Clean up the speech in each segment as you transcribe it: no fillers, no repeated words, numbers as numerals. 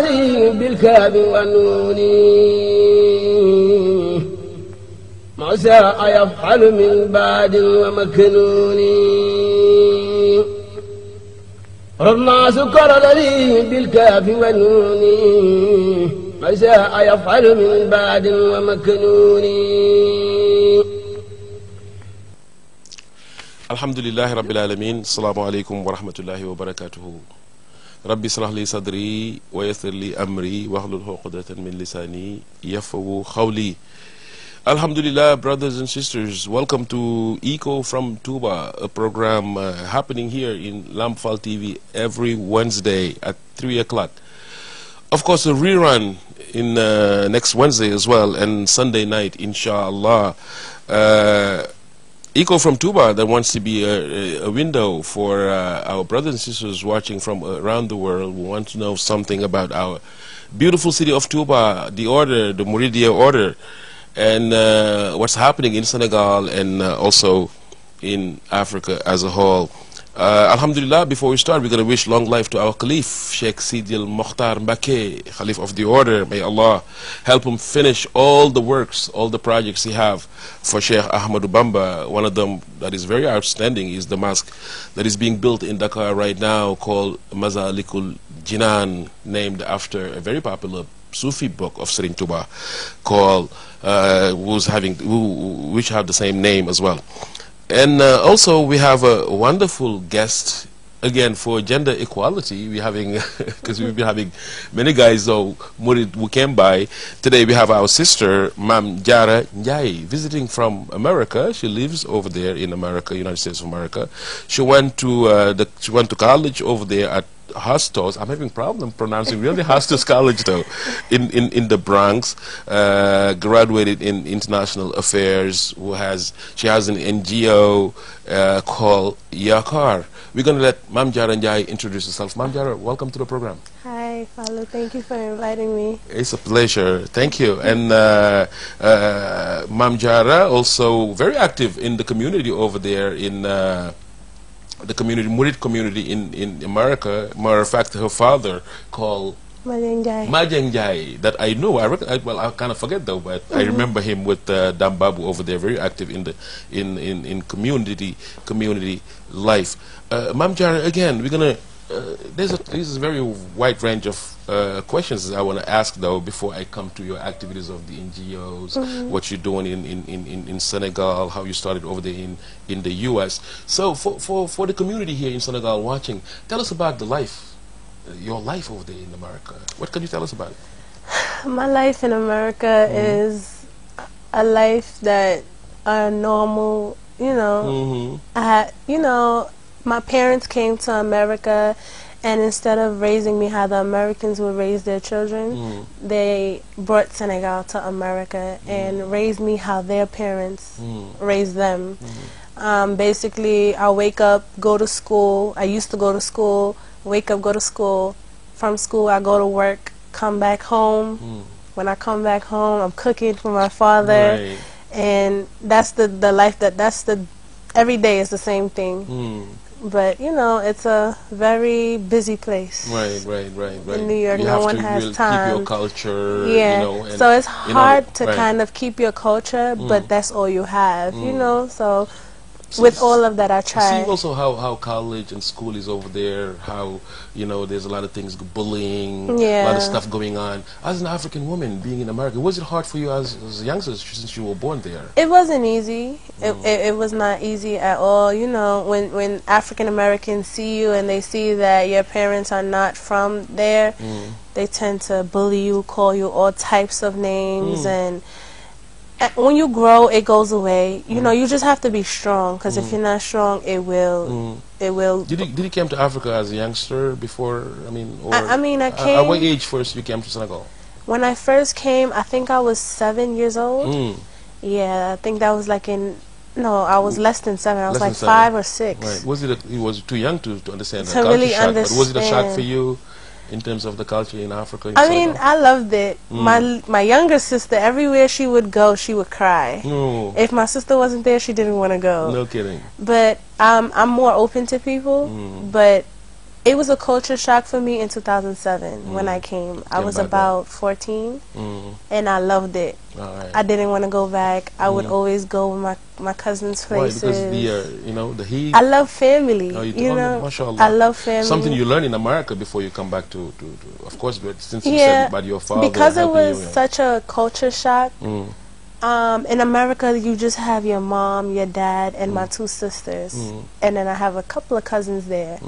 لي بالكاب والنون ما شاء يفعل من بعد ومكنون ربنا سكر لي بالكاف والنون ما شاء يفعل من بعد ومكنون. alhamdulillahi rabbil alamin. Assalamu alaikum wa rahmatullahi wa barakatuhu. Rabbi israh li sadri wa yassir li amri wahlul uqdatan min lisani yafqahu qawli. Alhamdulillah, brothers and sisters, welcome to Echo from TOUBA, a program happening here in Lamphal TV every Wednesday at 3 o'clock. Of course, a rerun in next Wednesday as well, and Sunday night, inshallah. Echo from TOUBA, that wants to be a window for our brothers and sisters watching from around the world who want to know something about our beautiful city of TOUBA, the order, the Mouridia order, and what's happening in Senegal and also in Africa as a whole. Alhamdulillah, before we start, we're going to wish long life to our Khalif, Sheikh Sidil Mokhtar Mbake, Khalif of the order. May Allah help him finish all the works, all the projects he have for Sheikh Ahmadou Bamba. One of them that is very outstanding is the mosque that is being built in Dakar right now called Mazalikul Jinan, named after a very popular Sufi book of Serigne Touba called, which have the same name as well. And also we have a wonderful guest again for gender equality. We're having, because we've been having many guys though who came by. Today we have our sister Mame Diarra visiting from America. She lives over there in America, United States of America. She went to college over there at Hostos. I'm having problem pronouncing really Hostos College though, in the Bronx. Graduated in international affairs. She has an NGO called Yakar. We're going to let Mame Diarra introduce herself. Mame Diarra, welcome to the program. Hi, Fallou. Thank you for inviting me. It's a pleasure. Thank you. And Mame Diarra also very active in the community over there in the community, Murid community in America. Matter of fact, her father called Diarra, that I know. Well, I kind of forget though, but I remember him with Dambabu over there, very active in the in community life. Mame Diarra, again, we're gonna. There's a very wide range of questions I want to ask though before I come to your activities of the NGOs, what you're doing in Senegal, how you started over there in the U.S. So for the community here in Senegal watching, tell us about the life, your life over there in America. What can you tell us about it? My life in America is a life that normal, you know. My parents came to America, and instead of raising me how the Americans would raise their children, they brought Senegal to America and raised me how their parents raised them. Basically, I wake up, go to school. I used to go to school, wake up, go to school. From school, I go to work, come back home. When I come back home, I'm cooking for my father. And that's the life every day is the same thing. But, you know, it's a very busy place. Right. In New York, no one has time. Keep your culture, yeah. You know. And, so it's hard to kind of keep your culture, but that's all you have, you know. So with all of that, I try. See also how college and school is over there, how, you know, there's a lot of things, bullying, a lot of stuff going on. As an African woman being in America, was it hard for you as a youngster since you were born there? It wasn't easy. It was not easy at all. You know, when African Americans see you and they see that your parents are not from there, they tend to bully you, call you all types of names, and when you grow, it goes away. You know, you just have to be strong, because if you're not strong, it will. Did you came to Africa as a youngster before? I mean, I came. At what age first you came to Senegal? When I first came, I think I was 7 years old. Yeah, I think that was like no, I was less than 7. I was like 5 or 6. Right. Was it? You was too young to understand the culture really shock. But was it a shock for you? In terms of the culture in Africa? I mean, I loved it. My younger sister, everywhere she would go, she would cry. If my sister wasn't there, she didn't want to go. No kidding. But I'm more open to people. But It was a culture shock for me in 2007 when I came. I was about 14, and I loved it. I didn't want to go back. I would always go with my cousins' places. Why? Because you know, the heat. I love family. Oh, you know, mashallah. I love family. Something you learn in America before you come back to of course, but since you said about your father. Because it was such a culture shock. In America, you just have your mom, your dad, and my two sisters. And then I have a couple of cousins there.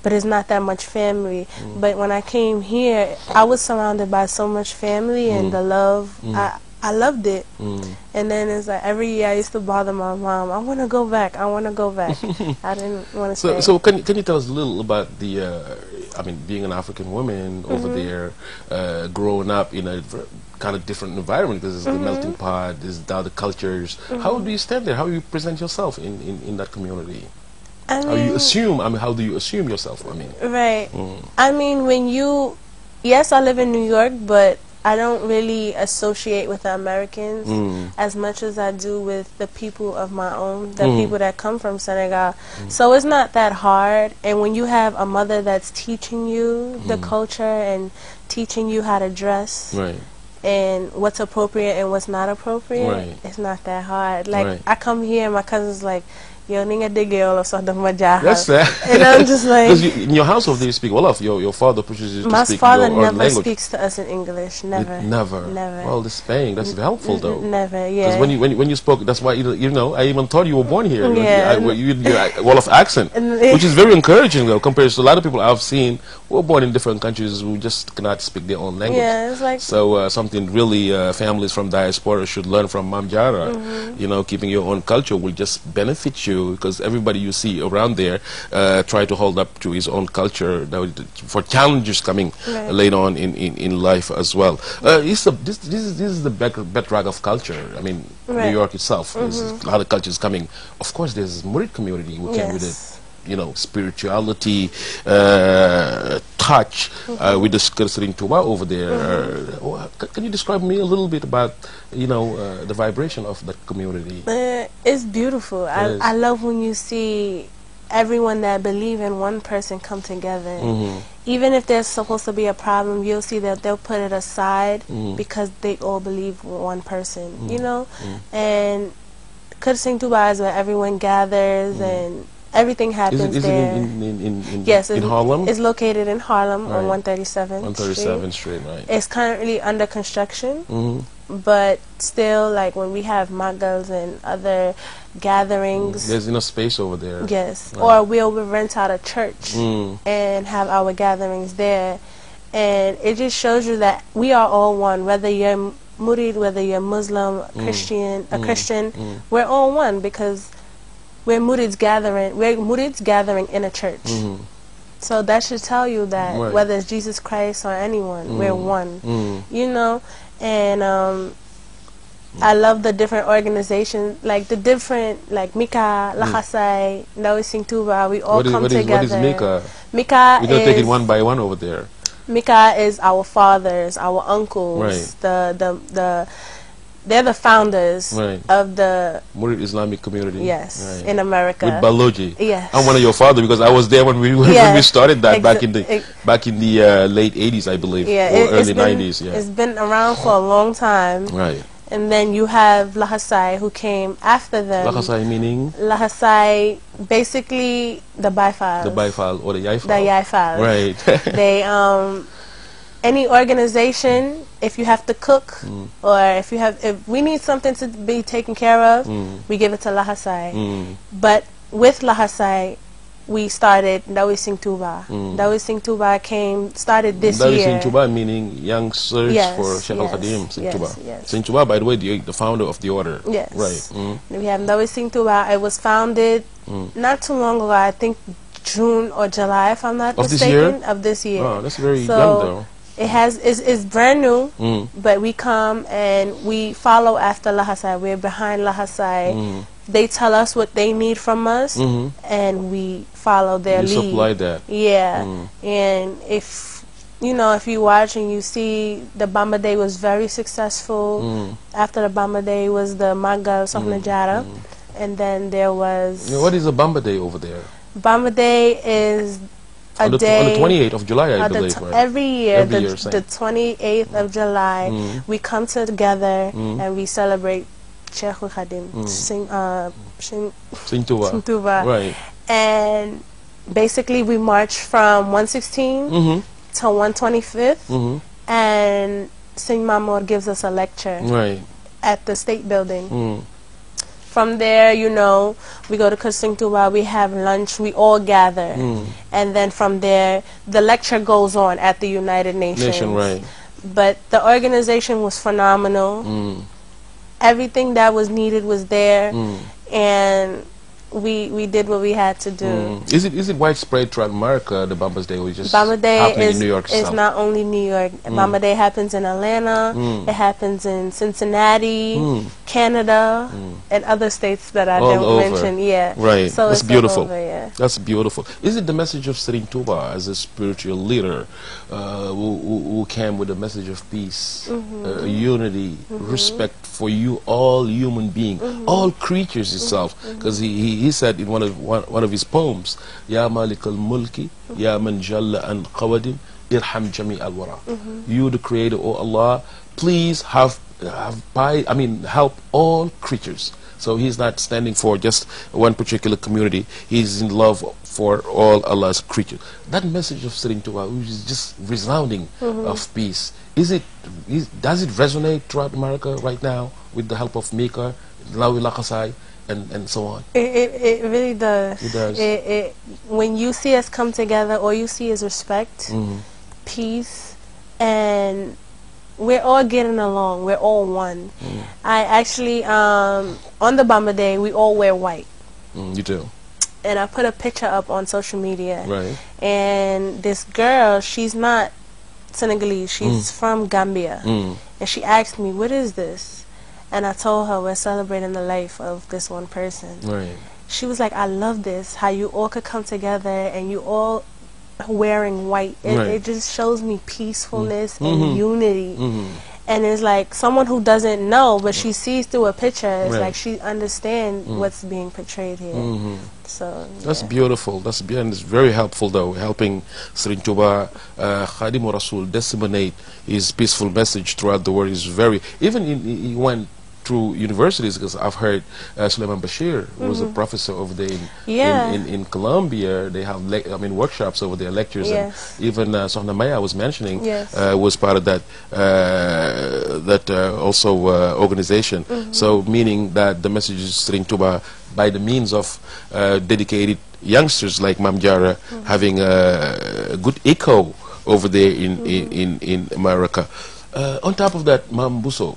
But it's not that much family. But when I came here, I was surrounded by so much family and the love. I loved it. And then it's like every year I used to bother my mom. I want to go back. I want to go back. I didn't want to stay. So can you tell us a little about the, I mean, being an African woman over there, growing up in a kind of different environment, because it's the melting pot, there's the other cultures. How do you stand there? How do you present yourself in that community? I mean, how you assume? I mean, how do you assume yourself? I mean, right. I mean, when you, yes, I live in New York, but I don't really associate with the Americans as much as I do with the people of my own, the people that come from Senegal. So it's not that hard. And when you have a mother that's teaching you the culture and teaching you how to dress, and what's appropriate and what's not appropriate, it's not that hard. Like, I come here and my cousin's like, yo, ninga degge or something. That's that. And I'm just like, because in your household, do you speak Wolof? Your father pushes you to my speak father your own never language. speaks to us in English. Never. Never. Well, this Spain, that's helpful though. Never. Yeah. Because when you spoke, that's why you know I even thought you were born here. Yeah. Your Wolof accent, which is very encouraging though, compared to a lot of people I've seen who are born in different countries who just cannot speak their own language. Yeah, it's like so something really families from diaspora should learn from Mame Diarra. You know, keeping your own culture will just benefit you, because everybody you see around there try to hold up to his own culture for challenges coming later on in life as well. This is the bedrock of culture. I mean, New York itself, there's a lot of cultures coming. Of course, there's Murid community who came with it. You know, spirituality, touch, with the Skersering TOUBA over there. Can you describe me a little bit about, you know, the vibration of that community? It's beautiful. I love when you see everyone that believe in one person come together. Even if there's supposed to be a problem, you'll see that they'll put it aside because they all believe one person, you know? And Skersering TOUBA is where everyone gathers and everything happens there. Yes, in Harlem? It's located in Harlem on 137th 137th Street, right. It's currently under construction, but still, like when we have maggals and other gatherings, there's enough space over there. Yes, or we'll rent out a church and have our gatherings there, and it just shows you that we are all one, whether you're Murid, whether you're Muslim, Christian, we're all one, because we're Murids gathering in a church. So that should tell you that whether it's Jesus Christ or anyone, we're one. You know, and I love the different organizations, like the different, like Mika, Lahasai, Ndawising TOUBA, we all come together. What is Mika? Mika We're going to take it one by one over there. Mika is our fathers, our uncles, they're the founders of the Murid Islamic community. Yes, in America. With Baloji. Yes. I'm one of your fathers, because I was there when we started that back in the late 80s, I believe, or early 90s. Yeah. It's been around for a long time. Right. And then you have Lahasai, who came after them. Lahasai meaning? Lahasai, basically the Bifals. The Bifal or the Yaifal. The Yaifals. Right. They any organization, if you have to cook, or if we need something to be taken care of, we give it to Lahasai. But with Lahasai, we started Ndawising TOUBA. Ndawising TOUBA started this year. Ndawising TOUBA meaning young search for Sheikh Al-Khadim Singh TOUBA. Singh TOUBA, by the way, the founder of the order. Yes. Right. We have Ndawising TOUBA. It was founded not too long ago, I think June or July, if I'm not mistaken. Of this year. Oh, that's very young though. It's brand new, but we come and we follow after Lahasai. We're behind Lahasai. They tell us what they need from us, and we follow their lead. You supply that. Yeah, and if you watch and you see, the Bamba Day was very successful. After the Bamba Day was the Magal Sokhna, and then there was... What is a Bamba Day over there? Bamba Day is on the 28th of July, I believe. Right? Every year, Every year, the 28th of July, we come together and we celebrate Cheikh Khadim, Sing TOUBA. Right. And basically we march from 116 to 125th, and Sing Mamour gives us a lecture at the State Building. From there, you know, we go to Sing TOUBA, we have lunch, we all gather. And then from there, the lecture goes on at the United Nations. But the organization was phenomenal. Everything that was needed was there. And we did what we had to do. Is it widespread throughout America, the Bamba's Day, or just Bamba Day happening in New York is itself? not only New York. Bamba Day happens in Atlanta, it happens in Cincinnati, Canada, and other states that I don't mention. Yeah, right. So that's it's beautiful. All over, yeah. That's beautiful. Is it the message of Serigne Touba as a spiritual leader who came with a message of peace, unity, respect for you, all human beings, all creatures itself? Because he said in one of his poems, Ya Malik al-Mulki, Ya Man Jalla an Qawadim, Irham Jami al-Wara. You, the Creator, O Allah, please help all creatures. So he's not standing for just one particular community. He's in love for all Allah's creatures. That message of Serigne Touba, which is just resounding of peace, does it resonate throughout America right now with the help of Mika, Lawi Lakasai, and so on? It really does. It does. When you see us come together, all you see is respect, peace, and we're all getting along. We're all one. I actually, on the Bamba Day, we all wear white. You do. And I put a picture up on social media. Right. And this girl, she's not Senegalese. She's from Gambia. And she asked me, what is this? And I told her, we're celebrating the life of this one person. Right. She was like, I love this, how you all could come together and you all wearing white. It just shows me peacefulness and unity. And it's like someone who doesn't know, but she sees through a picture, it's like she understands what's being portrayed here. So that's beautiful. That's and it's very helpful, though, helping Serigne Touba, Khadim Rasul, disseminate his peaceful message throughout the world. Is very, even he went through universities, because I've heard Suleiman Bashir, who was a professor over there in Colombia. They have workshops over there, lectures, and even Sokhna Maya was mentioning was part of that also organization. So meaning that the message is Serigne Touba by the means of dedicated youngsters like Mame Diarra having a good echo over there in America. On top of that, Mame Bousso,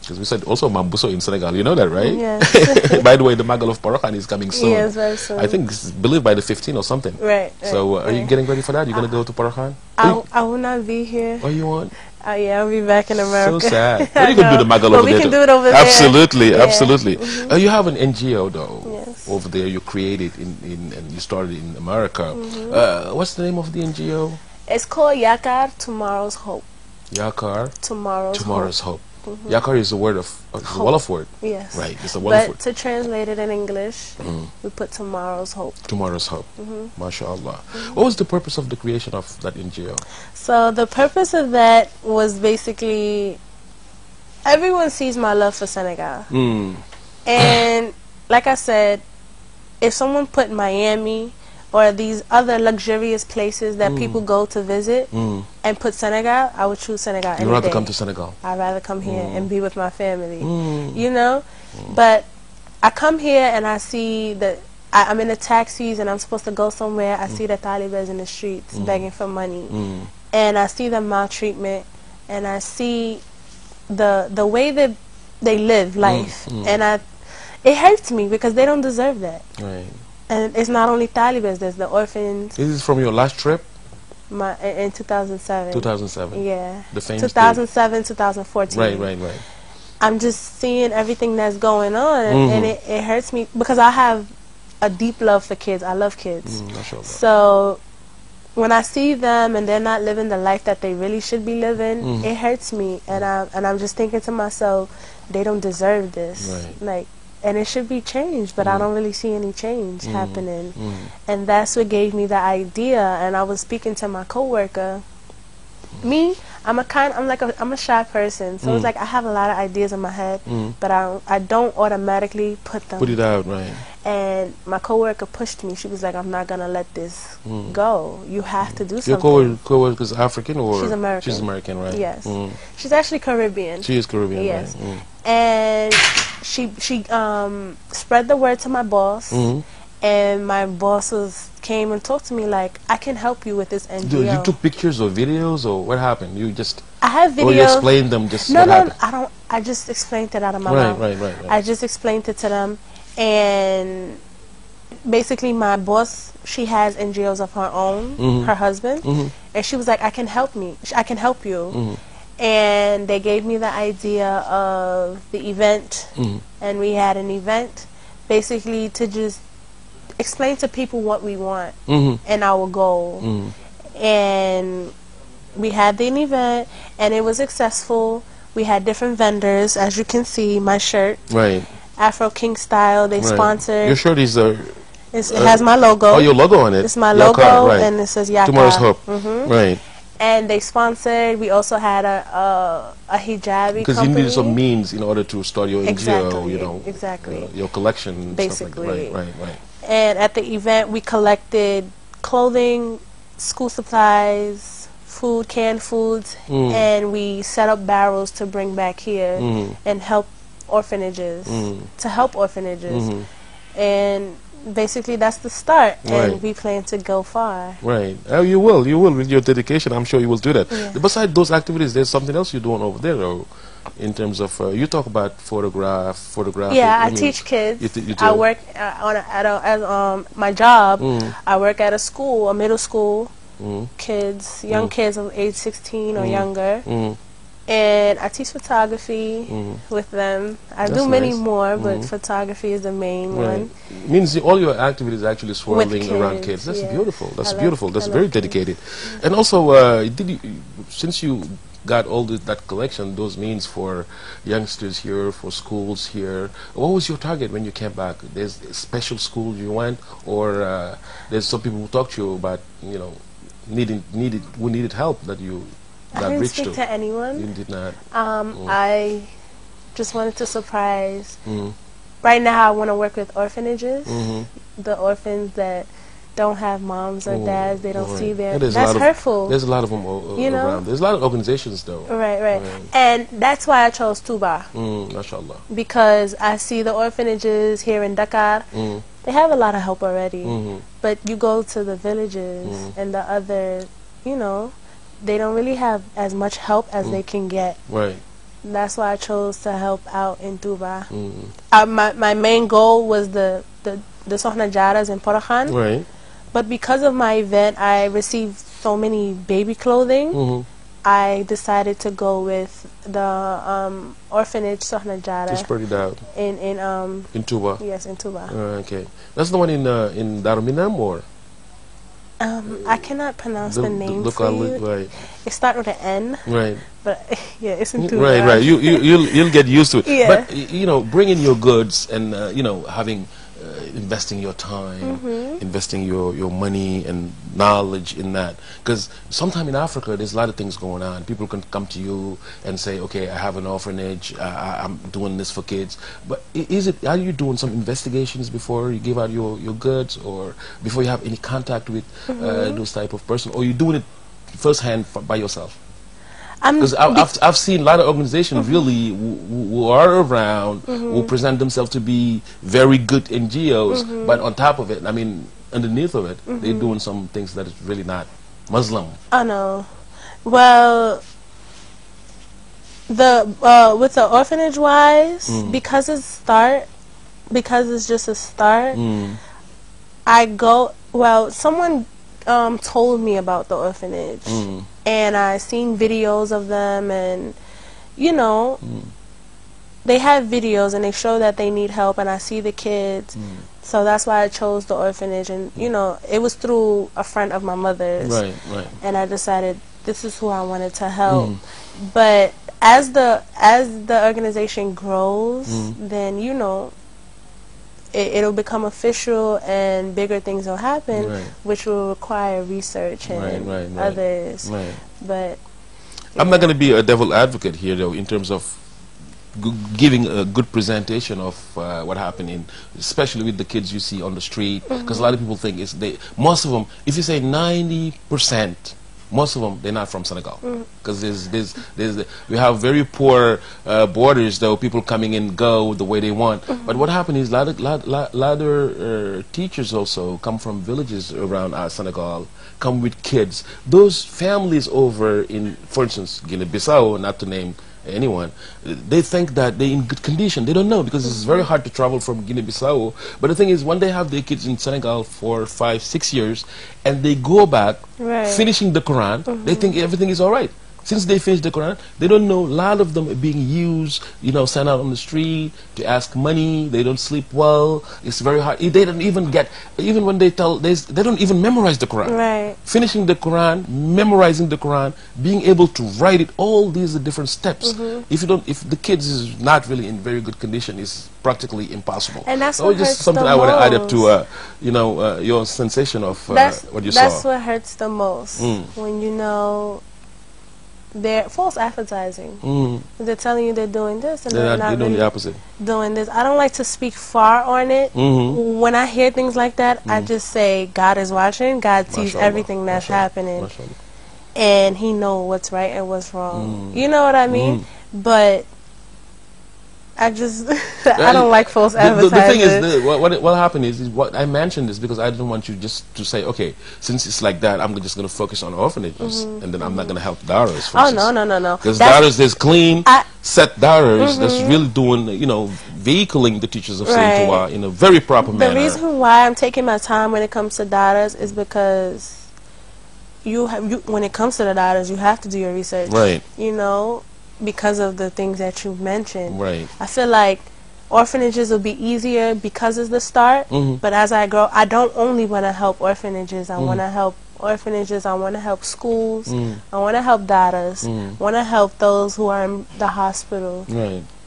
because we said also Mame Bousso in Senegal, you know that, right? Yes. By the way, the Magal of Porokhan is coming soon. Yes, very soon. I think it's believed by the 15th or something. Right. So are you getting ready for that? You're going to go to Porokhan? I will not be here. Oh, you want? Yeah, I'll be back in America. So sad. But you can do the Magal over there. We can do it over there. Absolutely, absolutely. You have an NGO, though, over there you created and you started in America. What's the name of the NGO? It's called Yakar, Tomorrow's Hope. Yakar, Tomorrow's Hope. Yakar is a word of a Wolof word. Yes. Right. It's a Wolof word. But to translate it in English, we put Tomorrow's Hope. Tomorrow's Hope. MashaAllah. What was the purpose of the creation of that NGO? So the purpose of that was basically, everyone sees my love for Senegal. And like I said, if someone put Miami or these other luxurious places that people go to visit and put Senegal, I would choose Senegal any day. You'd rather come to Senegal? I'd rather come here and be with my family, you know? But I come here and I see that I'm in the taxis and I'm supposed to go somewhere. I see the talibas in the streets begging for money. And I see the maltreatment and I see the way that they live life. And it hurts me because they don't deserve that. Right. And it's not only talibas, there's the orphans. This is from your last trip? In 2007. 2007. Yeah. The famous 2007, 2014. Right. I'm just seeing everything that's going on, and it hurts me because I have a deep love for kids. I love kids. So when I see them and they're not living the life that they really should be living, it hurts me, and I'm just thinking to myself, they don't deserve this. Right. Like, and it should be changed, but I don't really see any change happening. And that's what gave me the idea. And I was speaking to my coworker. Me, I'm a shy person, so it's like I have a lot of ideas in my head, but I don't automatically put it out, right? And my coworker pushed me. She was like, "I'm not gonna let this go. You have to do Your something." coworker's African or she's American? She's American, right? Yes, she's actually Caribbean. She is Caribbean, yes. Right? And she spread the word to my boss. And my boss came and talked to me like, I can help you with this NGO. You took pictures or videos, or what happened? You just... I have videos. Or you explained them just No, what happened? I don't. I just explained it out of my Right, mouth. right. I just explained it to them. And basically my boss, she has NGOs of her own, her husband. And she was like, I can help you. And they gave me the idea of the event. And we had an event basically to just explain to people what we want and our goal. And we had an event and it was successful. We had different vendors, as you can see, my shirt, right, Afro King style. They sponsored. Your shirt is it has my logo. Oh, your logo on it. It's my logo, right. And it says Yaka. Tomorrow's Hope. Right. And they sponsored. We also had a hijabi because you needed some means in order to start your NGO, you know, your collection, basically. Stuff like right. And at the event, we collected clothing, school supplies, food, canned foods, and we set up barrels to bring back here and help orphanages, and basically that's the start, and we plan to go far. Right. You will with your dedication. I'm sure you will do that. Yeah. Besides those activities, there's something else you're doing over there, though. In terms of, you talk about photograph. Yeah, I teach kids. I work my job. I work at a school, a middle school, kids, young kids of age 16 or younger, and I teach photography with them. I do many more, but photography is the main one. Means all your activities actually swirling around kids. That's beautiful. That's beautiful. That's very dedicated. And also, since you got all that collection, those means for youngsters here, for schools here, what was your target when you came back? There's a special school you went, or there's some people who talked to you about, you know, who needed help that you got reached to? I didn't speak to anyone. You did not? I just wanted to surprise. Right now I want to work with orphanages, the orphans that don't have moms or dads, they don't see their... That's hurtful. There's a lot of them around. There's a lot of organizations, though. Right. And that's why I chose TOUBA. MashaAllah. Because I see the orphanages here in Dakar, they have a lot of help already. But you go to the villages and the other, you know, they don't really have as much help as they can get. Right. That's why I chose to help out in TOUBA. My main goal was the Sokhna Jaras in Porokhan. Right. But because of my event, I received so many baby clothing. I decided to go with the orphanage Sokhna Jara. To spread it out. In TOUBA. Yes, in TOUBA. Okay, that's the one in Darminam, or? I cannot pronounce the name for you. Right. It starts with an N. Right. But yeah, it's in TOUBA. Right. You'll get used to it. Yeah. But you know, bringing your goods and you know, having. Investing your time, investing your money and knowledge in that, because sometime in Africa there's a lot of things going on. People can come to you and say, okay, I have an orphanage, I'm doing this for kids, but are you doing some investigations before you give out your goods, or before you have any contact with those type of person, or are you doing it firsthand by yourself? Because I've seen a lot of organizations really who are around, who present themselves to be very good NGOs, but on top of it, I mean, underneath of it, they're doing some things that is really not Muslim. Oh no. Well, with the orphanage wise, because it's just a start, someone told me about the orphanage, and I seen videos of them, and you know, they have videos and they show that they need help, and I see the kids, so that's why I chose the orphanage. And you know, it was through a friend of my mother's, right, and I decided this is who I wanted to help. But as the organization grows, then you know, it'll become official and bigger things will happen, Right. which will require research and Right. others. Right. But I'm not going to be a devil advocate here, though, in terms of giving a good presentation of what happened in, especially with the kids you see on the street, because a lot of people think most of them, if you say 90%, most of them, they're not from Senegal, because we have very poor borders, though, people coming in go the way they want. But what happened is a lot of teachers also come from villages around Senegal, come with kids. Those families over in, for instance, Guinea-Bissau, not to name anyone, they think that they're in good condition. They don't know, because it's very hard to travel from Guinea-Bissau. But the thing is, when they have their kids in Senegal for 5, 6 years, and they go back finishing the Quran, they think everything is all right. Since they finished the Quran, they don't know, a lot of them are being used, sent out on the street to ask money. They don't sleep well. It's very hard. They don't even get, even when they don't even memorize the Quran. Right. Finishing the Quran, memorizing the Quran, being able to write it, all these are different steps. If the kids is not really in very good condition, it's practically impossible. And that's so what just hurts something the I want to add up most. to, your sensation of what you saw. That's what hurts the most, when they're false advertising. They're telling you they're doing this, and they're not doing really the opposite. doing this. I don't like to speak far on it. When I hear things like that, I just say God is watching. God sees everything that's happening, and He knows what's right and what's wrong. You know what I mean? But I just I don't like false advertising. The thing is, what happened is what I mentioned this because I didn't want you just to say, okay, since it's like that, I'm just going to focus on orphanages, and then I'm not going to help Daras. Oh no. Because Daras, there's clean set Daras that's really doing, vehicling the teachers of TOUBA in a very proper manner. The reason why I'm taking my time when it comes to Daras is because when it comes to the Daras, you have to do your research. Right. Because of the things that you mentioned. Right. I feel like orphanages will be easier because it's the start, but as I grow, I don't only want to help orphanages. I want to help orphanages. I want to help schools. I want to help daughters. I want to help those who are in the hospital,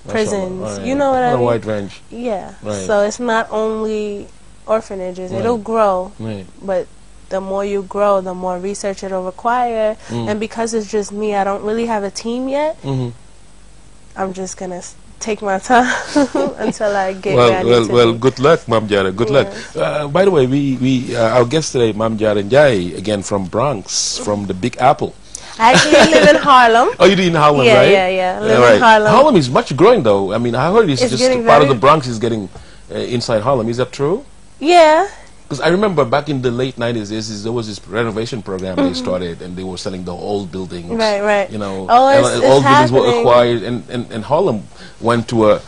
prisons. Right. You know what I mean? A wide range. Yeah. Right. So it's not only orphanages. It'll grow, but the more you grow, the more research it'll require. And because it's just me, I don't really have a team yet. I'm just going to take my time until I get where I need to be. Good luck, Mame Diarra. Good luck. By the way, our guest today, Mame Diarra NDIAYE, again from Bronx, from the Big Apple. I actually live in Harlem. Oh, you do in Harlem, right? Yeah. Live in Harlem. Harlem is much growing, though. I mean, I heard it's just getting part of the Bronx is getting inside Harlem. Is that true? Yeah. Because I remember back in the late 90s, there was this renovation program they started, and they were selling the old buildings. Right. Old buildings were acquired, and Harlem went to a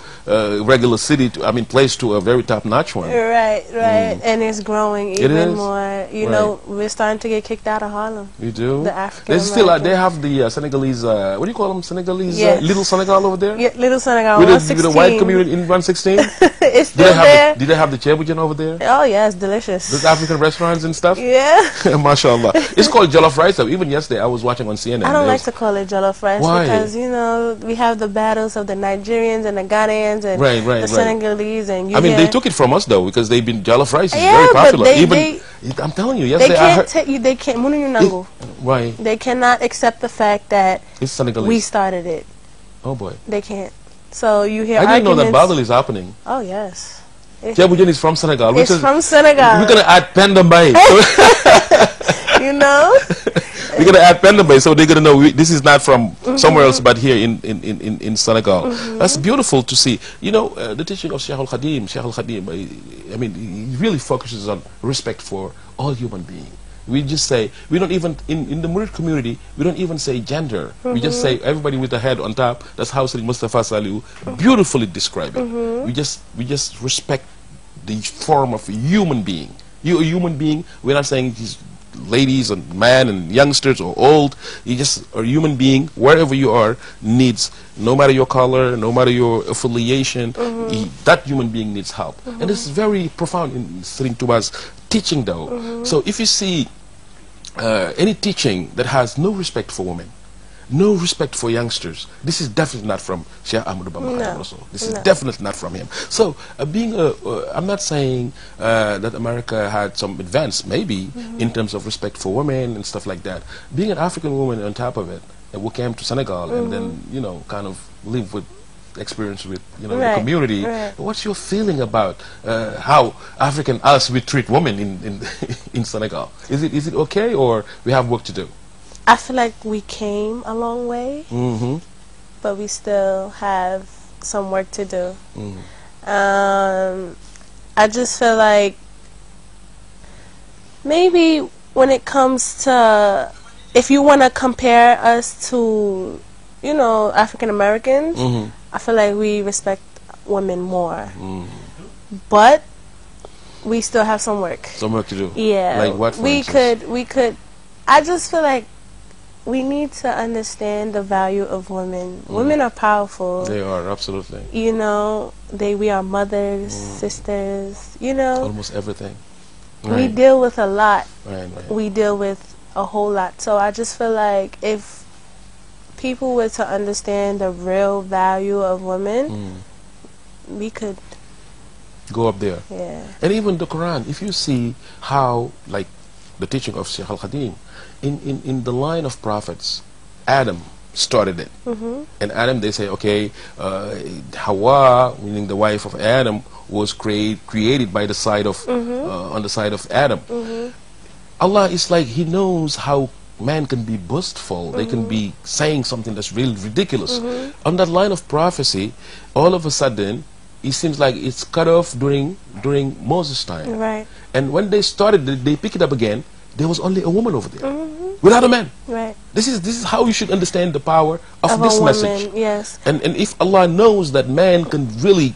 regular city, place to a very top-notch one. Right. And it's growing even more. You know, we're starting to get kicked out of Harlem. You do? The African they have the Senegalese, what do you call them, Senegalese, yes. Little Senegal over there? Yeah, Little Senegal, with 116. With the white community in 116? It's still there. Did they have the chebujan over there? Oh, yeah, it's delicious. There's African restaurants and stuff? Yeah. MashaAllah. It's called jollof rice, though. Even yesterday, I was watching on CNN. I don't like to call it jollof rice. Why? Because, we have the battles of the Nigerians and the Ghanaians and the Senegalese. And they took it from us, though, because they've been jollof rice is very popular. But I'm telling you, yesterday they can't. Why? They cannot accept the fact that it's Senegalese. We started it. Oh, boy. They can't. So you hear I didn't know that battle is happening. Oh, yes. Chebujan is from Senegal. It's from Senegal. We're going to add Pendambay. We're going to add Pendambay, so they're going to know this is not from somewhere else but here in Senegal. That's beautiful to see. The teaching of Sheikh al-Khadim, he really focuses on respect for all human beings. We just say, we don't even, in the Murid community, we don't even say gender. We just say everybody with the head on top. That's how S.Fallou beautifully described it. We just respect the form of a human being. You're a human being. We're not saying these ladies and men and youngsters or old. You just are a human being, wherever you are, needs, no matter your color, no matter your affiliation, that human being needs help. And this is very profound in Serigne Touba's teaching, though. So if you see any teaching that has no respect for women, no respect for youngsters. This is definitely not from Sheikh Ahmadou Bamba Khadim Rasoul. This is definitely not from him. So, I'm not saying that America had some advance, maybe, in terms of respect for women and stuff like that. Being an African woman on top of it, and we came to Senegal and then, you know, kind of live with experience with, you know, the community. What's your feeling about how African us we treat women in Senegal? Is it okay, or we have work to do? I feel like we came a long way, but we still have some work to do. I just feel like maybe when it comes to, if you want to compare us to, you know, African Americans, I feel like we respect women more. But we still have some work. Some work to do. Yeah. Like what, for instance? We could, I just feel like we need to understand the value of women. Women are powerful. They are, absolutely. You know, we are mothers, sisters, you know. Almost everything. We deal with a lot. Right. We deal with a whole lot. So I just feel like if people were to understand the real value of women, we could go up there. Yeah. And even the Quran, if you see how, like, the teaching of Sheikh Al-Khadim, in the line of prophets, Adam started it. And Adam, they say, okay, Hawa, meaning the wife of Adam, was created by the side of, on the side of Adam. Allah is like, He knows how man can be boastful. They can be saying something that's really ridiculous. On that line of prophecy, all of a sudden, it seems like it's cut off during Moses' time. Right. And when they started, they pick it up again. There was only a woman over there, without a man. Right. This is how you should understand the power of this a woman, message. yes. And if Allah knows that man can really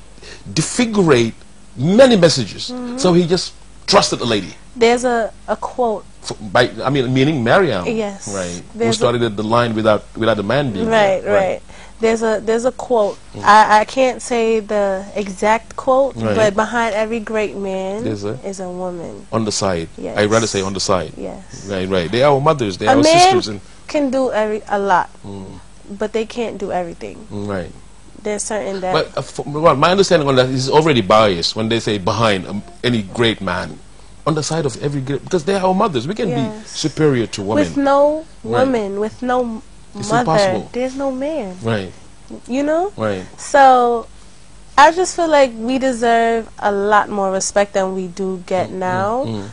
defigurate many messages, so He just trusted a lady. There's a quote. Meaning Maryam. Yes. Right. Who started the line without a man being right, there. Right. There's a quote. I can't say the exact quote, but behind every great man is a woman. On the side. Yes. I'd rather say on the side. Yes. Right. They are our mothers. They are a our man sisters. Can do a lot, but they can't do everything. Right. There's certain that. But well, my understanding on that is already biased when they say behind any great man. On the side of every great, because they are our mothers. We can be superior to women. With no woman, with no it's mother, impossible. There's no man. Right. You know? Right. So I just feel like we deserve a lot more respect than we do get now.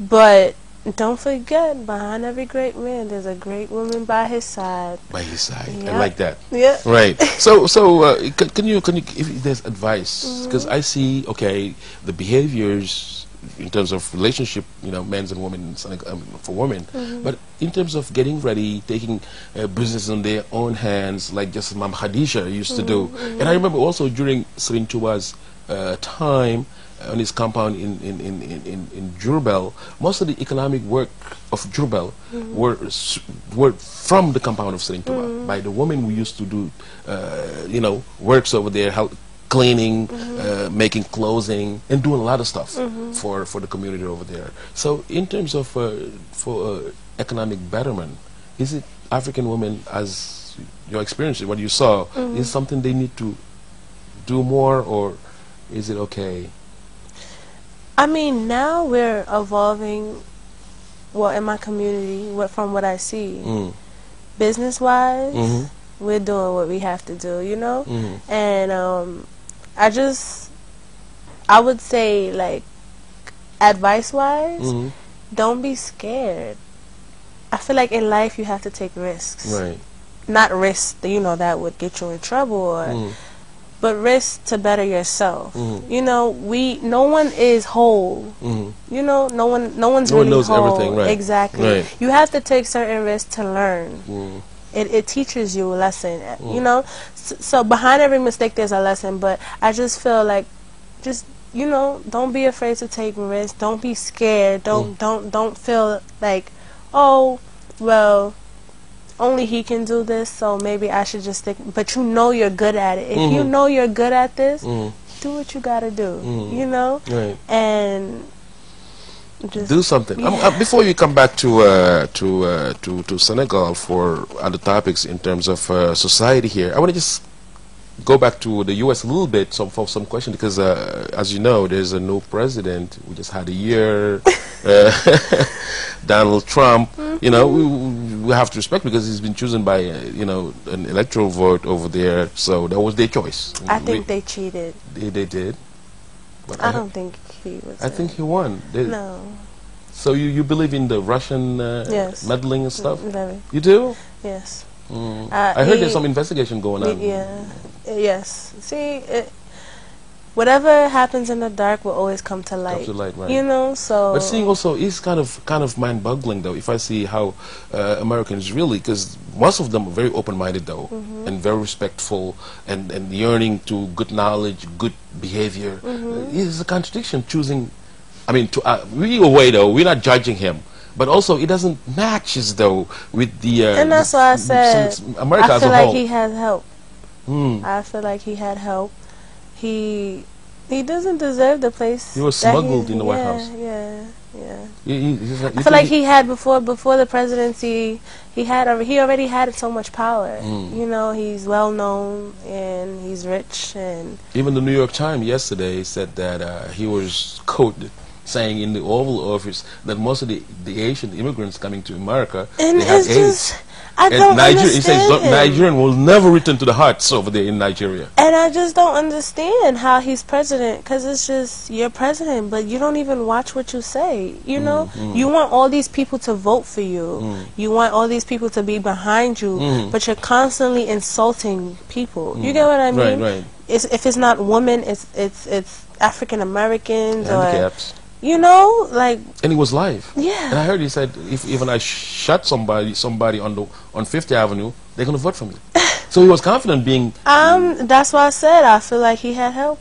But don't forget, behind every great man, there's a great woman by his side. By his side. I like that. Yeah. Right. So can you if there's advice? Because I see, okay, the behaviors in terms of relationship, you know, men and women, for women, but in terms of getting ready, taking business in their own hands, like just Mame Khadija used to do. And I remember also during Serigne Touba's time on his compound in Jurbel, most of the economic work of Jurbel were from the compound of Serigne Touba, by the women who used to do, you know, works over there, cleaning, making clothing, and doing a lot of stuff for the community over there. So in terms of for economic betterment, is it African women, as your experience, what you saw, is something they need to do more, or is it okay? I mean, now we're evolving, well, in my community, from what I see, business-wise, we're doing what we have to do, you know? And I would say, like, advice-wise, don't be scared. I feel like in life you have to take risks. Right. Not risks, you know, that would get you in trouble, or, but risks to better yourself. You know, no one is whole. You know, no one's no one really knows whole. everything, right? Exactly. Right. You have to take certain risks to learn. It teaches you a lesson, you know. So behind every mistake there's a lesson, but I just feel like, just, you know, don't be afraid to take risks. Don't be scared. Don't feel like, oh, well, only he can do this, so maybe I should just stick. But you know you're good at it. If you know you're good at this, do what you gotta do, you know. Right. And Just do something. Before you come back to Senegal for other topics in terms of society here, I want to just go back to the U.S. a little bit for some question, because as you know, there's a new president. We just had a year, Donald Trump. You know, we have to respect, because he's been chosen by you know, an electoral vote over there. So that was their choice. I think they cheated. They did. But I don't think he was. I think he won. No. So you believe in the Russian yes. meddling and stuff? Very. You do? Yes. I heard there's some investigation going on. Yeah. Yes. See, whatever happens in the dark will always come to light. Comes to light, right. You know, so. But seeing also is kind of mind-boggling, though, if I see how Americans really, because most of them are very open-minded, though, and very respectful, and yearning to good knowledge, good behavior. It's a contradiction choosing, I mean, we away, though, we're not judging him. But also, it doesn't match, though, with the... and that's why I said, America I as a feel like whole. he had help. I feel like he had help. He doesn't deserve the place. He was smuggled in the White House. Yeah. I I feel like he had before the presidency. He already had so much power. You know, he's well known and he's rich, and even the New York Times yesterday said that he was quoted saying in the Oval Office that most of the Asian immigrants coming to America, and they have it's AIDS. just, I don't understand. He says Nigerian will never return to the huts over there in Nigeria. And I just don't understand how he's president, because it's just, you're president, but you don't even watch what you say. You know, you want all these people to vote for you. You want all these people to be behind you, but you're constantly insulting people. You get what I mean? Right. If it's not women, it's African Americans or. You know, like... And it was live. Yeah. And I heard he said, if even I shot somebody on Fifth Avenue, they're going to vote for me. So he was confident being... That's why I said I feel like he had help.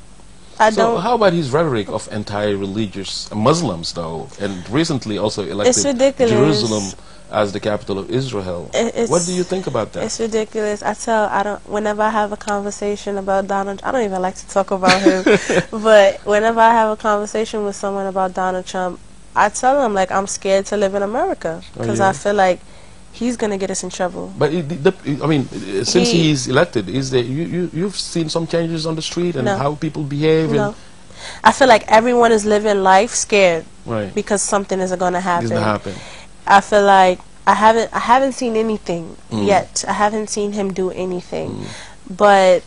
So how about his rhetoric of anti-religious Muslims, though? And recently also elected Jerusalem as the capital of Israel. What do you think about that? It's ridiculous. Whenever I have a conversation about Donald, I don't even like to talk about him, but whenever I have a conversation with someone about Donald Trump, I tell them, like, I'm scared to live in America, because I feel like he's going to get us in trouble. But I mean, since he's elected, you've seen some changes on the street and how people behave? No. I feel like everyone is living life scared, because something is going to happen. It's going to happen. I feel like I haven't seen anything yet. I haven't seen him do anything. But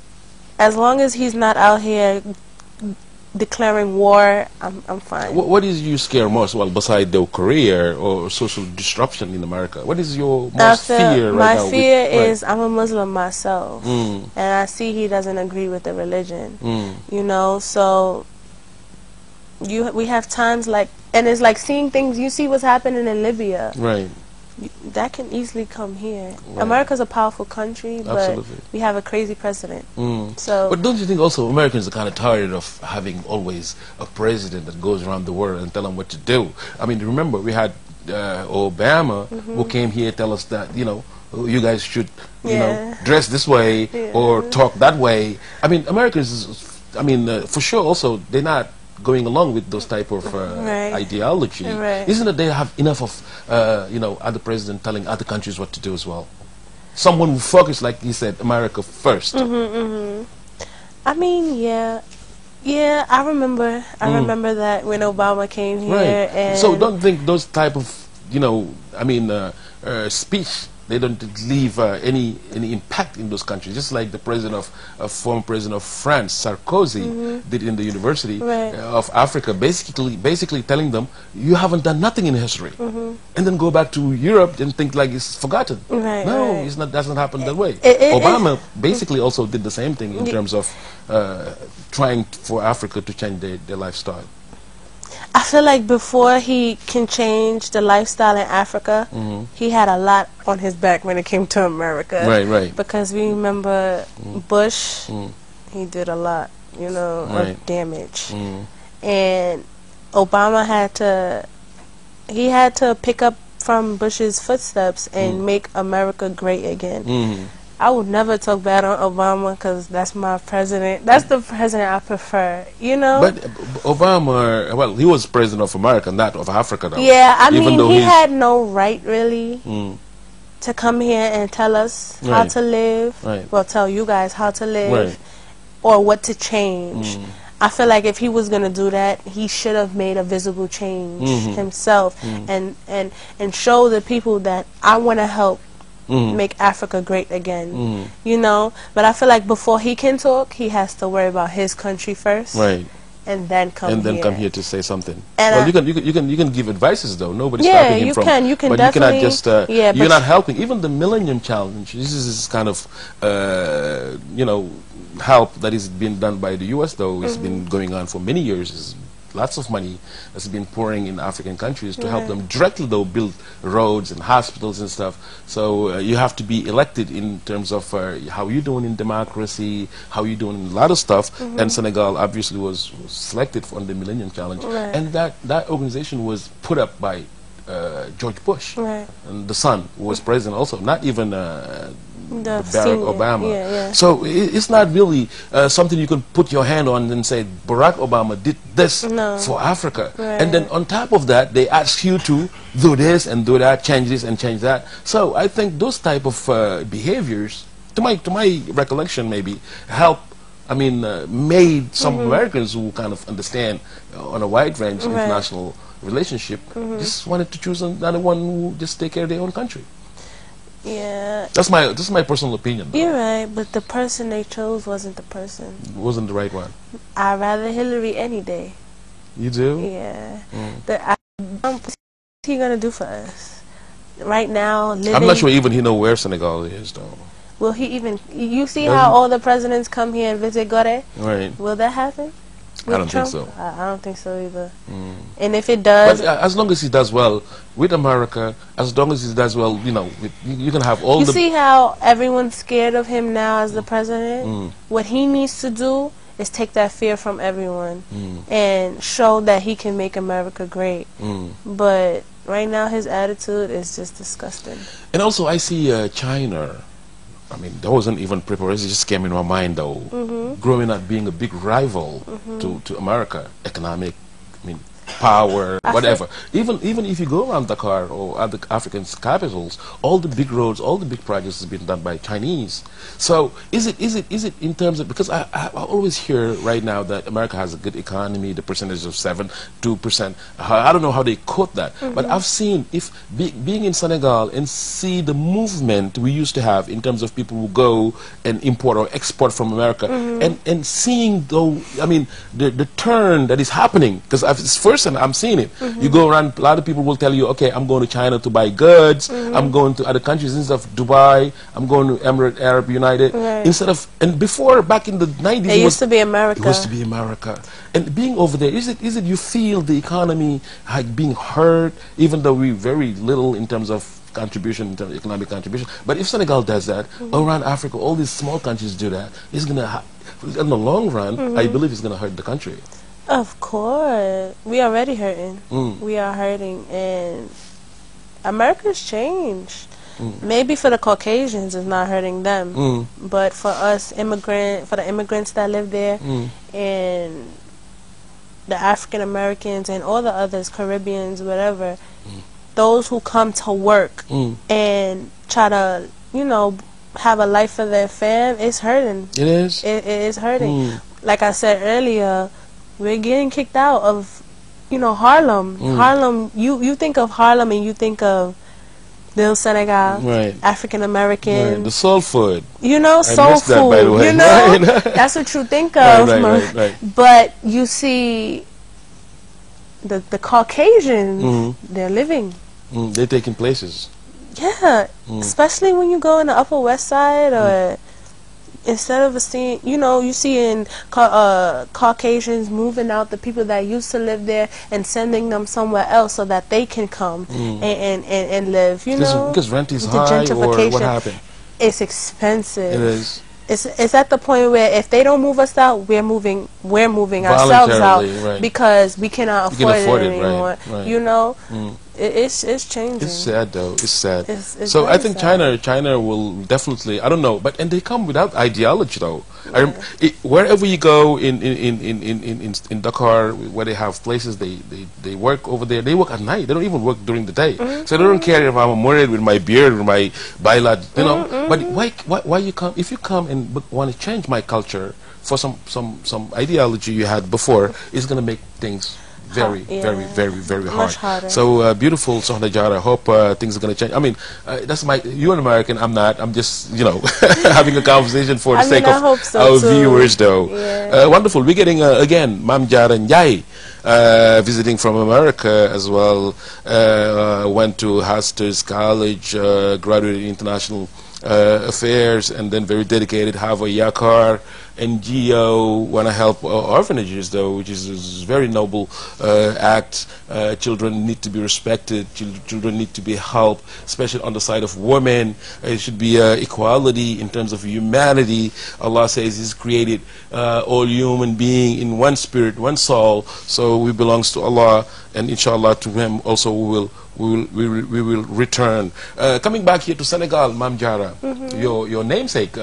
as long as he's not out here declaring war, I'm fine. What is you scare most? Well, beside the career or social disruption in America, what is your most fear right now? My fear is I'm a Muslim myself, and I see he doesn't agree with the religion. You know, so we have times like, and it's like seeing things. You see what's happening in Libya. Right. That can easily come here. Right. America's a powerful country, but we have a crazy president. So, but don't you think also Americans are kind of tired of having always a president that goes around the world and tell them what to do? I mean, remember we had Obama who came here tell us that, you know, you guys should, you know, dress this way or talk that way. I mean, Americans, I mean, for sure also they're not going along with those type of ideology. Isn't it they have enough of, you know, other president telling other countries what to do as well? Someone who focus, like you said, America first. I mean, yeah, I remember that when Obama came here. And so don't think those type of, you know, I mean, speech, they don't leave any impact in those countries. Just like the former president of France, Sarkozy, did in the University of Africa, basically telling them, you haven't done nothing in history, and then go back to Europe and think like it's forgotten. No, it's not. Doesn't happen that way. Obama basically also did the same thing in terms of trying for Africa to change their lifestyle. I feel like before he can change the lifestyle in Africa, he had a lot on his back when it came to America. Right. Because we remember Bush, he did a lot, you know, of damage. And Obama had to pick up from Bush's footsteps and make America great again. I would never talk bad on Obama because that's my president. That's the president I prefer, you know? But Obama, well, he was president of America, not of Africa, though. Yeah, I Even mean, though he had no right, really, to come here and tell us how to live. Right. Well, tell you guys how to live. Right. Or what to change. I feel like if he was going to do that, he should have made a visible change himself and show the people that I want to help make Africa great again, you know. But I feel like before he can talk, he has to worry about his country first, right, and then come here to say something. And well, you can give advices though. Nobody's stopping him from. You can but definitely. You cannot just. You're not helping. Even the Millennium Challenge. This is kind of you know, help that is being done by the U.S. though. It's been going on for many years. It's lots of money that's been pouring in African countries to help them directly though build roads and hospitals and stuff. So you have to be elected in terms of how you doing in democracy, how you doing in a lot of stuff. And Senegal obviously was selected on the Millennium Challenge, and that organization was put up by George Bush, and the son who was president also, not even Barack Obama. So it's not really something you can put your hand on and say Barack Obama did this for Africa, and then on top of that they ask you to do this and do that, change this and change that. So I think those type of behaviors, to my recollection, maybe help. I mean, made some Americans who kind of understand on a wide range of international relationship just wanted to choose another one who just take care of their own country. Yeah. That's my personal opinion, though. You're right, but the person they chose wasn't the person. Wasn't the right one. I'd rather Hillary any day. You do? Yeah. What's he gonna do for us? Right now, living... I'm not sure even he know where Senegal is, though. Will he even... You see how all the presidents come here and visit GAYE? Right. Will that happen? I don't think so. I don't think so either. And if it does... But as long as he does well with America, as long as he does well, you know, you can have all You see how everyone's scared of him now as the president? What he needs to do is take that fear from everyone and show that he can make America great. But right now his attitude is just disgusting. And also I see China. I mean, that wasn't even preparation. It just came in my mind, though. Growing up being a big rival to America, economic, I mean, power, whatever. Even if you go around Dakar or other African capitals, all the big roads, all the big projects has been done by Chinese. So is it in terms of, because I always hear right now that America has a good economy, the percentage of 2%. I don't know how they quote that, but I've seen being in Senegal and see the movement we used to have in terms of people who go and import or export from America, and seeing though, I mean, the turn that is happening, because it's first and I'm seeing it. You go around, a lot of people will tell you, okay, I'm going to China to buy goods, I'm going to other countries instead of Dubai, I'm going to Emirates Arab United, instead of, and before, back in the 90s, it used to be America. It used to be America. And being over there, is it you feel the economy like being hurt, even though we very little in terms of contribution, in terms of economic contribution, but if Senegal does that, around Africa, all these small countries do that, it's going to, in the long run, I believe it's going to hurt the country. Of course. We already hurting. We are hurting, and America's changed. Maybe for the Caucasians it's not hurting them, but for us for the immigrants that live there, and the African Americans and all the others, Caribbeans, whatever, those who come to work and try to, you know, have a life for their fam, it's hurting. It is? It is hurting. Like I said earlier, we're getting kicked out of, you know, Harlem. Harlem, you think of Harlem and you think of Little Senegal, African American. The soul food. You know, soul food. That, by the way. You know, that's what you think of. But you see the Caucasians, they're living. They're taking places. Yeah, especially when you go in the Upper West Side, or instead of seeing, you know, you see in Caucasians moving out the people that used to live there and sending them somewhere else so that they can come and live. You know, because rent is high, or what happened? It's expensive. It is. It's at the point where if they don't move us out, we're moving ourselves out because we cannot afford it anymore. You know, it's changing. It's sad though. It's sad. It's So I very think sad. China will definitely. I don't know, but and they come without ideology though. Wherever you go in Dakar, where they have places, they work over there. They work at night. They don't even work during the day. So they don't care if I'm married with my beard, with my bailad, you know. But why you come? If you come and want to change my culture for some ideology you had before, it's gonna make things very hard. Much harder. So beautiful, Sokhna Diarra. Hope things are going to change. I mean, that's you're an American. I'm not. I'm just having a conversation for the sake of our viewers, though. Yeah. Wonderful. We're getting again Mame Diarra NDIAYE visiting from America as well. Went to Hasters College, graduated in international affairs, and then very dedicated. Have a yakar NGO, want to help orphanages though, which is a very noble act. Children need to be respected. Children need to be helped, especially on the side of women. It should be equality in terms of humanity. Allah says He's created all human being in one spirit, one soul. So we belongs to Allah, and inshallah to Him also we will return. Coming back here to Senegal, Mame Diarra, your namesake,